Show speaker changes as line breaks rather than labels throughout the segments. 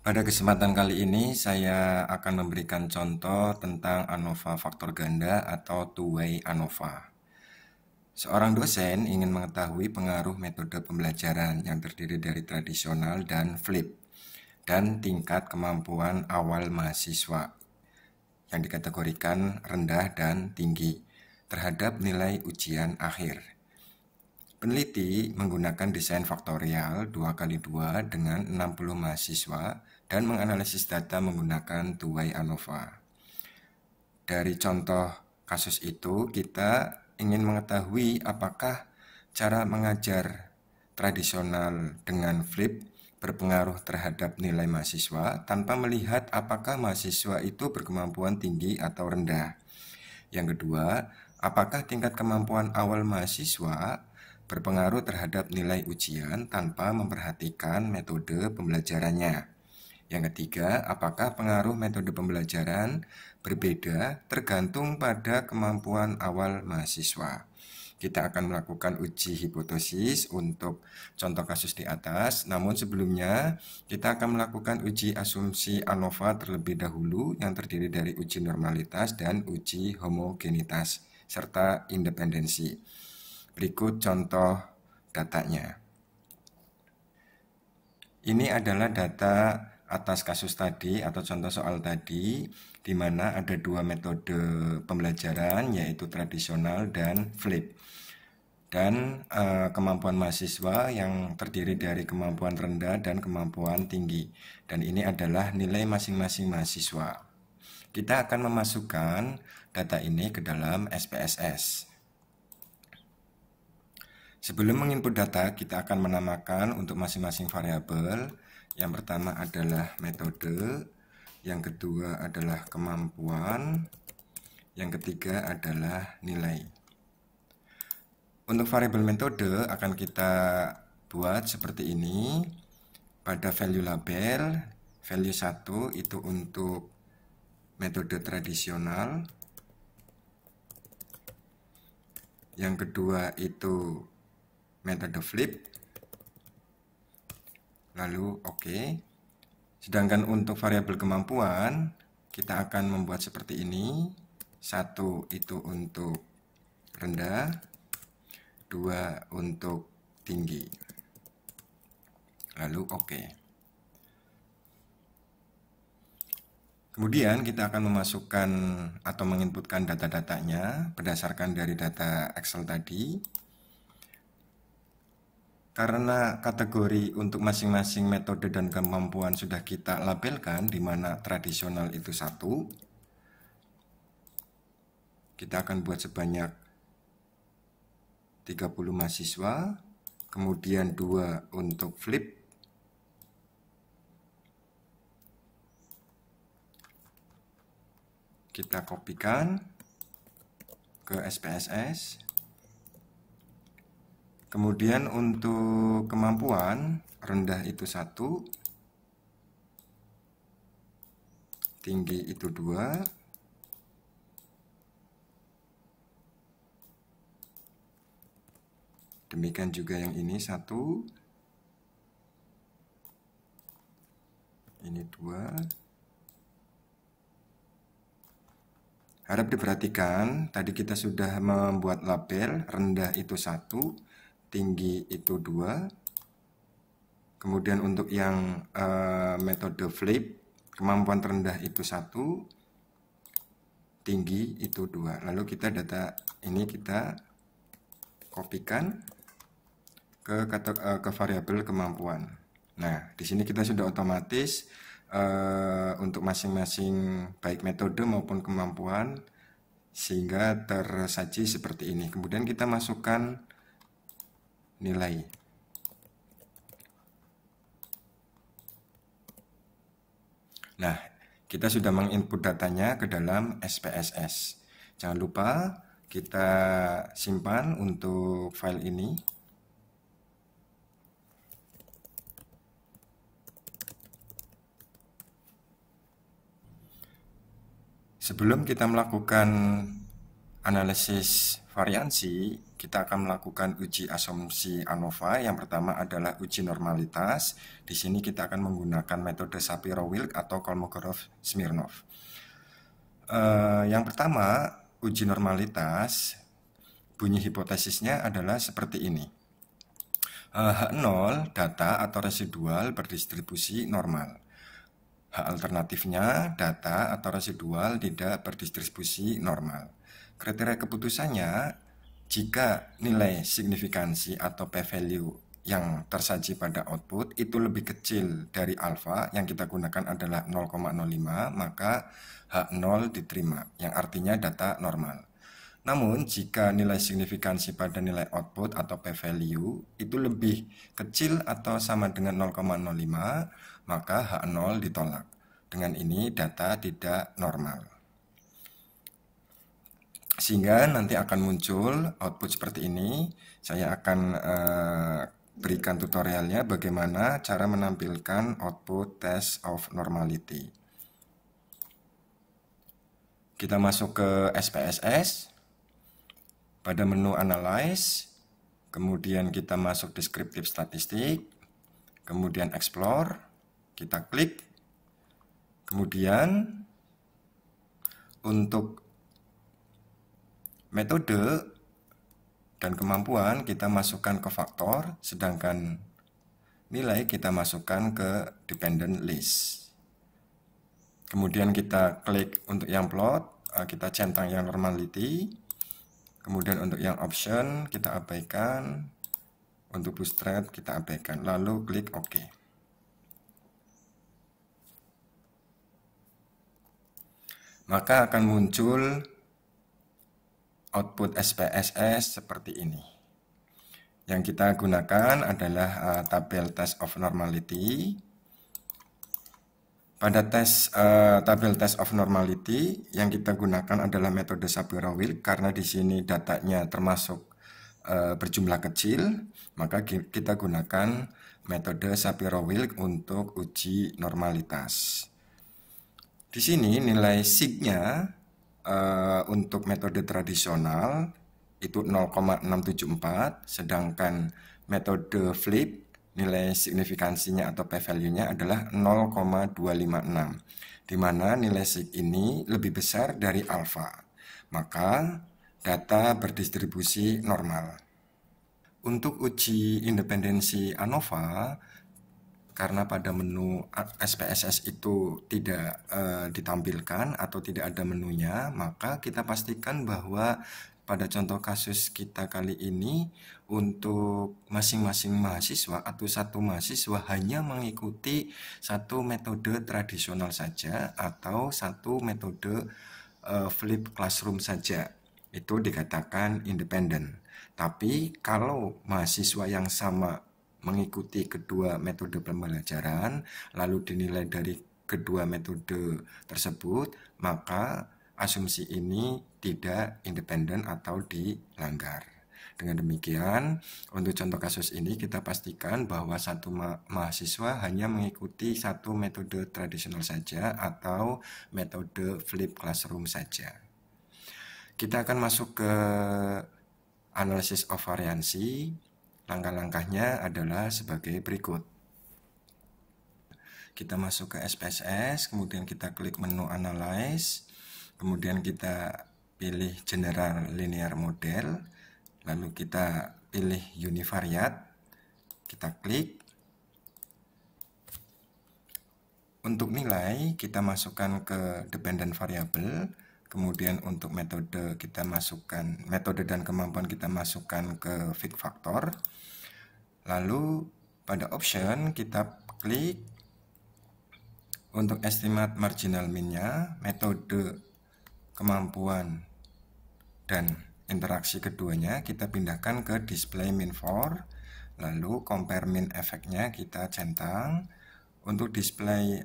Pada kesempatan kali ini saya akan memberikan contoh tentang ANOVA faktor ganda atau two-way ANOVA. Seorang dosen ingin mengetahui pengaruh metode pembelajaran yang terdiri dari tradisional dan flip, dan tingkat kemampuan awal mahasiswa yang dikategorikan rendah dan tinggi terhadap nilai ujian akhir. Peneliti menggunakan desain faktorial 2x2 dengan 60 mahasiswa dan menganalisis data menggunakan two-way ANOVA. Dari contoh kasus itu, kita ingin mengetahui apakah cara mengajar tradisional dengan flip berpengaruh terhadap nilai mahasiswa tanpa melihat apakah mahasiswa itu berkemampuan tinggi atau rendah. Yang kedua, apakah tingkat kemampuan awal mahasiswa berpengaruh terhadap nilai ujian tanpa memperhatikan metode pembelajarannya. Yang ketiga, apakah pengaruh metode pembelajaran berbeda tergantung pada kemampuan awal mahasiswa. Kita akan melakukan uji hipotesis untuk contoh kasus di atas, namun sebelumnya kita akan melakukan uji asumsi ANOVA terlebih dahulu yang terdiri dari uji normalitas dan uji homogenitas serta independensi. Berikut contoh datanya. Ini adalah data atas kasus tadi atau contoh soal tadi, di mana ada dua metode pembelajaran, yaitu tradisional dan flip. Dan kemampuan mahasiswa yang terdiri dari kemampuan rendah dan kemampuan tinggi. Dan ini adalah nilai masing-masing mahasiswa. Kita akan memasukkan data ini ke dalam SPSS. Sebelum menginput data, kita akan menamakan untuk masing-masing variabel. Yang pertama adalah metode, yang kedua adalah kemampuan, yang ketiga adalah nilai. Untuk variabel metode akan kita buat seperti ini. Pada value label, value 1 itu untuk metode tradisional, yang kedua itu metode flip, lalu oke. Sedangkan untuk variabel kemampuan kita akan membuat seperti ini. 1 itu untuk rendah, 2 untuk tinggi, lalu oke. Kemudian kita akan memasukkan atau menginputkan data-datanya berdasarkan dari data Excel tadi. Karena kategori untuk masing-masing metode dan kemampuan sudah kita labelkan, di mana tradisional itu 1, kita akan buat sebanyak 30 mahasiswa, kemudian 2 untuk flip, kita kopikan ke SPSS. Kemudian untuk kemampuan rendah itu 1, tinggi itu 2, demikian juga yang ini 1, ini 2. Harap diperhatikan, tadi kita sudah membuat label, rendah itu 1, tinggi itu 2. Kemudian untuk yang metode flip, kemampuan terendah itu 1, tinggi itu 2. Lalu kita data ini kita kopikan ke variabel kemampuan. Nah, di sini kita sudah otomatis untuk masing-masing baik metode maupun kemampuan sehingga tersaji seperti ini. Kemudian kita masukkan nilai. Nah, kita sudah menginput datanya ke dalam SPSS. Jangan lupa kita simpan untuk file ini. Sebelum kita melakukan analisis variansi, kita akan melakukan uji asumsi ANOVA. Yang pertama adalah uji normalitas. Di sini kita akan menggunakan metode Shapiro-Wilk atau Kolmogorov-Smirnov. Yang pertama, uji normalitas, bunyi hipotesisnya adalah seperti ini. H0 data atau residual berdistribusi normal. H alternatifnya data atau residual tidak berdistribusi normal. Kriteria keputusannya, jika nilai signifikansi atau p-value yang tersaji pada output itu lebih kecil dari alfa, yang kita gunakan adalah 0,05, maka H0 diterima, yang artinya data normal. Namun, jika nilai signifikansi pada nilai output atau p-value itu lebih kecil atau sama dengan 0,05, maka H0 ditolak. Dengan ini data tidak normal. Sehingga nanti akan muncul output seperti ini. Saya akan berikan tutorialnya bagaimana cara menampilkan output test of normality. Kita masuk ke SPSS. Pada menu Analyze, kemudian kita masuk Descriptive Statistik, kemudian Explore, kita klik. Kemudian untuk metode dan kemampuan kita masukkan ke faktor, sedangkan nilai kita masukkan ke dependent list. Kemudian kita klik untuk yang plot, kita centang yang normality. Kemudian untuk yang option kita abaikan, untuk bootstrap kita abaikan, lalu klik OK. Maka akan muncul output SPSS seperti ini. Yang kita gunakan adalah tabel test of normality. Pada tabel test of normality yang kita gunakan adalah metode Shapiro-Wilk, karena di sini datanya termasuk berjumlah kecil, maka kita gunakan metode Shapiro-Wilk untuk uji normalitas. Di sini nilai sig-nya untuk metode tradisional itu 0,674, sedangkan metode flip nilai signifikansinya atau p-value-nya adalah 0,256, di mana nilai sig ini lebih besar dari alfa. Maka data berdistribusi normal. Untuk uji independensi ANOVA, karena pada menu SPSS itu tidak ditampilkan atau tidak ada menunya, maka kita pastikan bahwa pada contoh kasus kita kali ini untuk masing-masing mahasiswa atau satu mahasiswa hanya mengikuti satu metode tradisional saja atau satu metode flip classroom saja. Itu dikatakan independen. Tapi kalau mahasiswa yang sama mengikuti kedua metode pembelajaran, lalu dinilai dari kedua metode tersebut, maka asumsi ini tidak independen atau dilanggar. Dengan demikian, untuk contoh kasus ini kita pastikan bahwa satu mahasiswa hanya mengikuti satu metode tradisional saja atau metode flip classroom saja. Kita akan masuk ke analysis of variansi. Langkah-langkahnya adalah sebagai berikut. Kita masuk ke SPSS, kemudian kita klik menu Analyze, kemudian kita pilih General Linear Model, lalu kita pilih Univariate, kita klik. Untuk nilai kita masukkan ke Dependent Variable, kemudian untuk metode kita masukkan, metode dan kemampuan kita masukkan ke Fit Factor. Lalu pada option kita klik untuk estimate marginal mean-nya, metode, kemampuan, dan interaksi keduanya kita pindahkan ke display mean for. Lalu compare mean effect-nya kita centang. Untuk display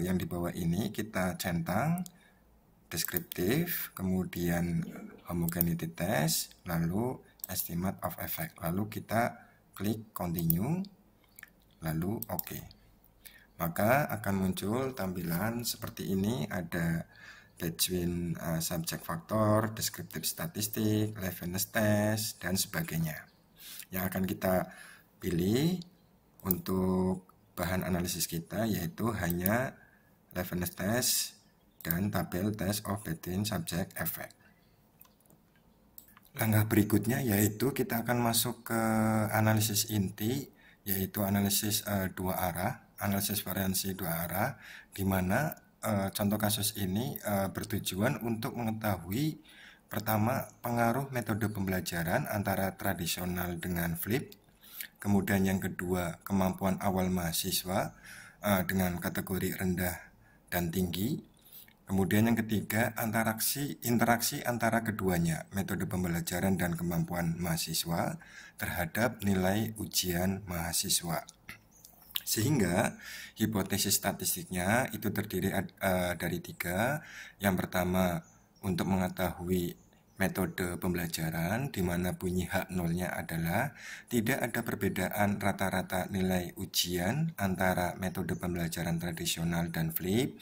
yang di bawah ini kita centang deskriptif, kemudian homogeneity test, lalu estimate of effect. Lalu kita klik continue, lalu OK. Maka akan muncul tampilan seperti ini, ada between subject factor, descriptive statistik, Leibniz test, dan sebagainya. Yang akan kita pilih untuk bahan analisis kita yaitu hanya Leibniz test dan tabel test of between subject effect. Langkah berikutnya yaitu kita akan masuk ke analisis inti, yaitu analisis dua arah, analisis variansi dua arah, di mana contoh kasus ini bertujuan untuk mengetahui pertama pengaruh metode pembelajaran antara tradisional dengan flip, kemudian yang kedua kemampuan awal mahasiswa dengan kategori rendah dan tinggi. Kemudian yang ketiga, interaksi antara keduanya, metode pembelajaran dan kemampuan mahasiswa terhadap nilai ujian mahasiswa. Sehingga hipotesis statistiknya itu terdiri dari tiga. Yang pertama, untuk mengetahui metode pembelajaran, di mana bunyi H0-nya adalah tidak ada perbedaan rata-rata nilai ujian antara metode pembelajaran tradisional dan flip.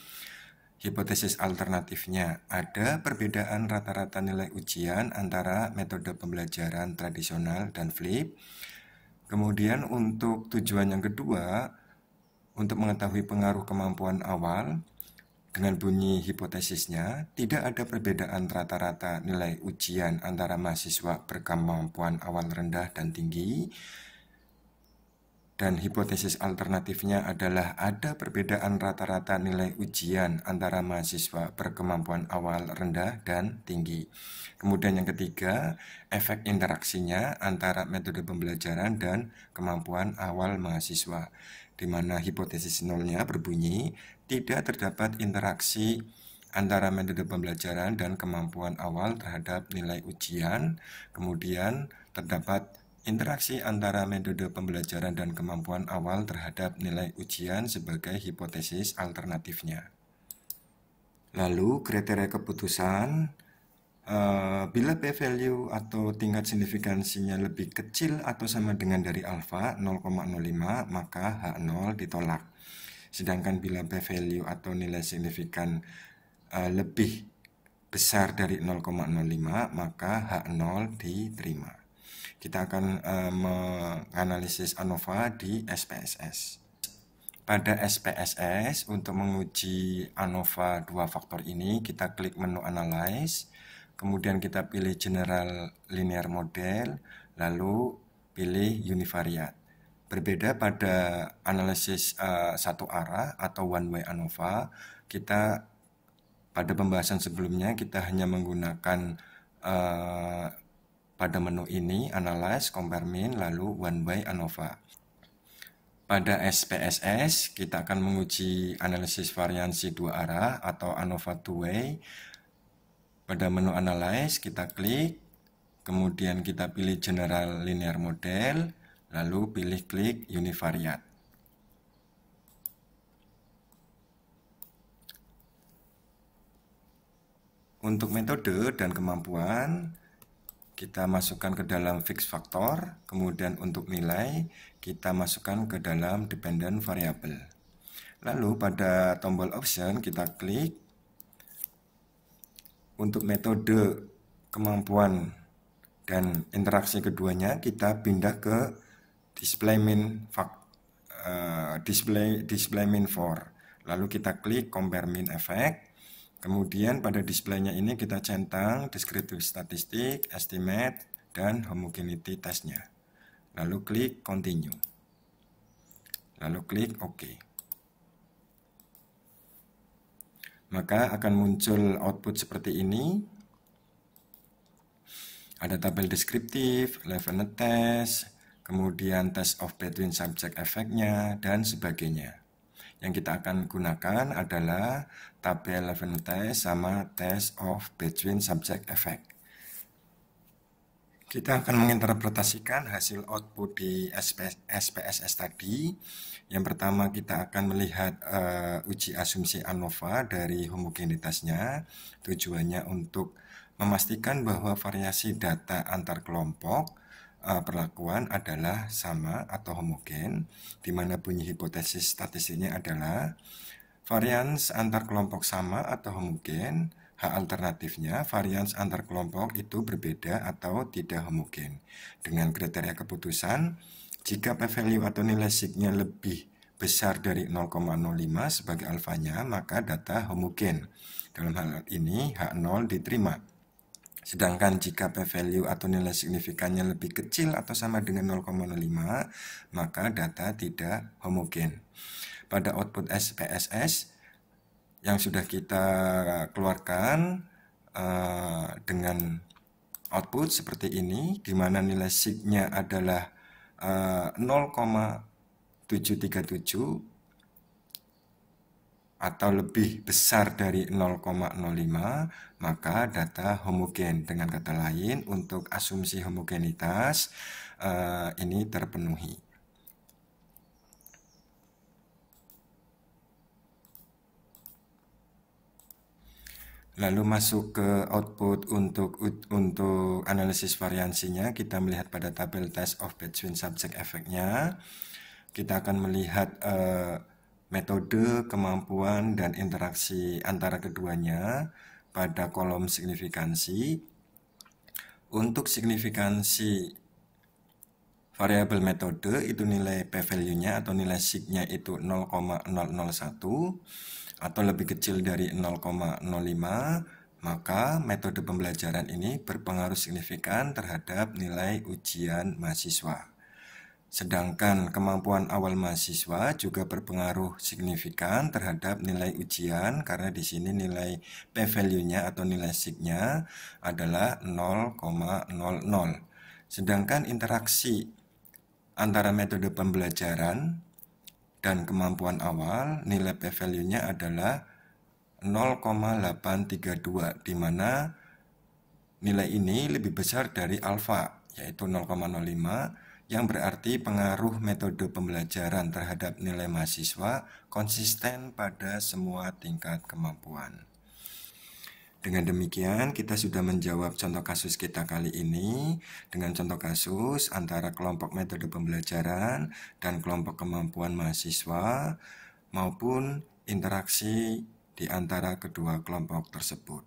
Hipotesis alternatifnya, ada perbedaan rata-rata nilai ujian antara metode pembelajaran tradisional dan flip. Kemudian untuk tujuan yang kedua, untuk mengetahui pengaruh kemampuan awal, dengan bunyi hipotesisnya, tidak ada perbedaan rata-rata nilai ujian antara mahasiswa berkemampuan awal rendah dan tinggi. Dan hipotesis alternatifnya adalah ada perbedaan rata-rata nilai ujian antara mahasiswa berkemampuan awal rendah dan tinggi. Kemudian yang ketiga, efek interaksinya antara metode pembelajaran dan kemampuan awal mahasiswa, di mana hipotesis nolnya berbunyi tidak terdapat interaksi antara metode pembelajaran dan kemampuan awal terhadap nilai ujian. Kemudian terdapat interaksi antara metode pembelajaran dan kemampuan awal terhadap nilai ujian sebagai hipotesis alternatifnya. Lalu kriteria keputusan, bila p-value atau tingkat signifikansinya lebih kecil atau sama dengan dari alfa 0,05 maka H0 ditolak. Sedangkan bila p-value atau nilai signifikan lebih besar dari 0,05 maka H0 diterima. Kita akan menganalisis ANOVA di SPSS. Pada SPSS, untuk menguji ANOVA dua faktor ini, kita klik menu Analyze, kemudian kita pilih General Linear Model, lalu pilih Univariate. Berbeda pada analisis satu arah atau one way ANOVA, kita pada pembahasan sebelumnya kita hanya menggunakan pada menu ini, Analyze, Compare Mean, lalu One Way ANOVA. Pada SPSS, kita akan menguji analisis variansi dua arah atau ANOVA two way. Pada menu Analyze, kita klik, kemudian kita pilih General Linear Model, lalu pilih klik Univariate. Untuk metode dan kemampuan, kita masukkan ke dalam fixed factor, kemudian untuk nilai kita masukkan ke dalam dependent variable. Lalu pada tombol option kita klik. Untuk metode, kemampuan, dan interaksi keduanya kita pindah ke DisplayMean for. Lalu kita klik Compare Mean Effect. Kemudian pada displaynya ini kita centang descriptive statistik, estimate, dan homogeneity testnya. Lalu klik continue. Lalu klik OK. Maka akan muncul output seperti ini. Ada tabel deskriptif, Leibniz test, kemudian test of between subject effect-nya, dan sebagainya. Yang kita akan gunakan adalah tabel Leibniz test sama test of between subject effect. Kita akan menginterpretasikan hasil output di SPSS tadi. Yang pertama kita akan melihat uji asumsi ANOVA dari homogenitasnya. Tujuannya untuk memastikan bahwa variasi data antar kelompok perlakuan adalah sama atau homogen, di mana bunyi hipotesis statistiknya adalah varians antar kelompok sama atau homogen Hak alternatifnya, varians antar kelompok itu berbeda atau tidak homogen. Dengan kriteria keputusan, jika p-value atau nilai signya lebih besar dari 0,05 sebagai alfanya, maka data homogen. Dalam hal ini, H0 diterima. Sedangkan jika p-value atau nilai signifikannya lebih kecil atau sama dengan 0,05, maka data tidak homogen. Pada output SPSS yang sudah kita keluarkan dengan output seperti ini, di mana nilai signya adalah 0,737 atau lebih besar dari 0,05, maka data homogen. Dengan kata lain, untuk asumsi homogenitas ini terpenuhi. Lalu masuk ke output untuk analisis variansinya, kita melihat pada tabel test of between subject effect-nya. Kita akan melihat metode, kemampuan, dan interaksi antara keduanya pada kolom signifikansi. Untuk signifikansi variabel metode itu nilai p-value-nya atau nilai sig-nya itu 0,001 atau lebih kecil dari 0,05, maka metode pembelajaran ini berpengaruh signifikan terhadap nilai ujian mahasiswa. Sedangkan kemampuan awal mahasiswa juga berpengaruh signifikan terhadap nilai ujian karena di sini nilai p-value-nya atau nilai sig-nya adalah 0,00. Sedangkan interaksi antara metode pembelajaran dan kemampuan awal, nilai p-value-nya adalah 0,832, di mana nilai ini lebih besar dari alfa, yaitu 0,05, yang berarti pengaruh metode pembelajaran terhadap nilai mahasiswa konsisten pada semua tingkat kemampuan. Dengan demikian, kita sudah menjawab contoh kasus kita kali ini dengan contoh kasus antara kelompok metode pembelajaran dan kelompok kemampuan mahasiswa maupun interaksi di antara kedua kelompok tersebut.